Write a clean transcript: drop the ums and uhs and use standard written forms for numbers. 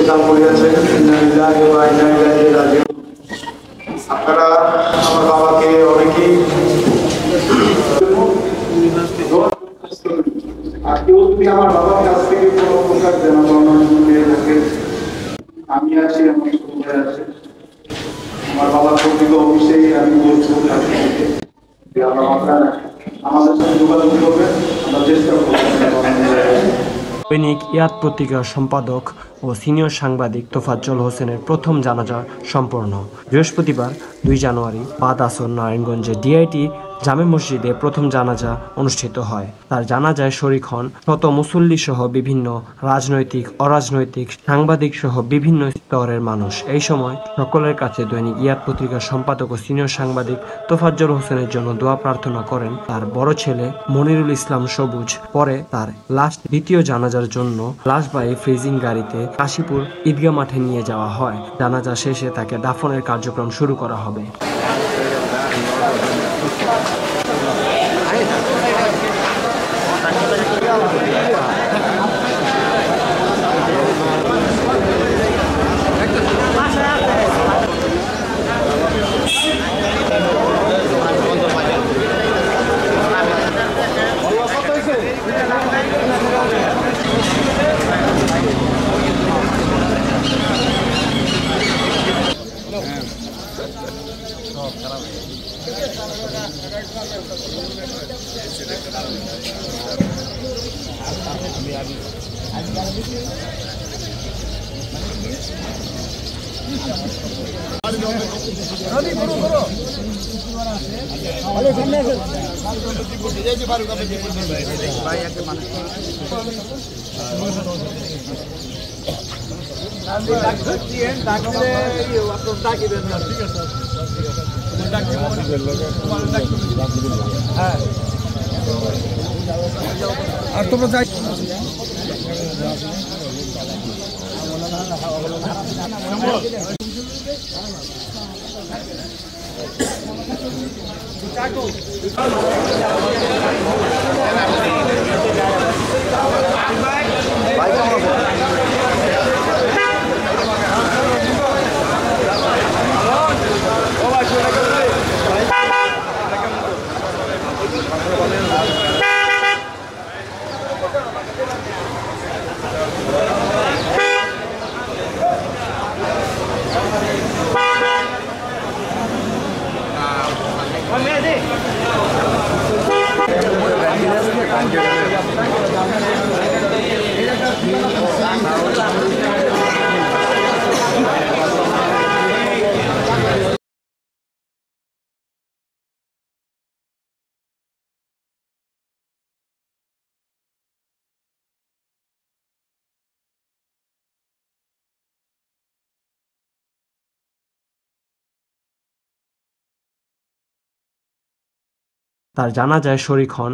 ইন্তেকাল করিয়াছেন। ইন্না লিল্লাহি ওয়া ইন্না ইলাইহি রাজিউন। আপনারা আমার বাবাকে অনেকেই আর কেউ যদি আমার বাবার কাছ থেকে কোনো প্রকার পেয়ে থাকেন, আমি আছি, আমার সবাই আছে। আমার বাবার প্রকৃত অফিসেই আমি বলবো থাকি যে আপনারা আমাদের সাথে যোগাযোগ করবেন, আমরা চেষ্টা করবো। দৈনিক ইয়াদ পত্রিকার সম্পাদক ও সিনিয়র সাংবাদিক তোফাজ্জল হোসেনের প্রথম জানাজা সম্পন্ন। বৃহস্পতিবার 2 জানুয়ারি বাদ আসর নারায়ণগঞ্জের ডিআইটি জামে মসজিদে প্রথম জানাজা অনুষ্ঠিত হয়। তার জানাজায় শরীক হন শত মুসল্লি সহ বিভিন্ন রাজনৈতিক, অরাজনৈতিক, সাংবাদিক সহ বিভিন্ন স্তরের মানুষ। এই সময় সকলের কাছে দৈনিক ইয়াদ পত্রিকার সম্পাদক ও সিনিয়র সাংবাদিক তোফাজ্জল হোসেনের জন্য দোয়া প্রার্থনা করেন তার বড় ছেলে মনিরুল ইসলাম সবুজ। পরে তার লাশ দ্বিতীয় জানাজার জন্য লাশবাহী ফ্রিজিং গাড়িতে কাশীপুর ঈদগাহ মাঠে নিয়ে যাওয়া হয়। জানাজা শেষে তাকে দাফনের কার্যক্রম শুরু করা হবে। আর তোমরা যাই তার জানাজায় শরীক হন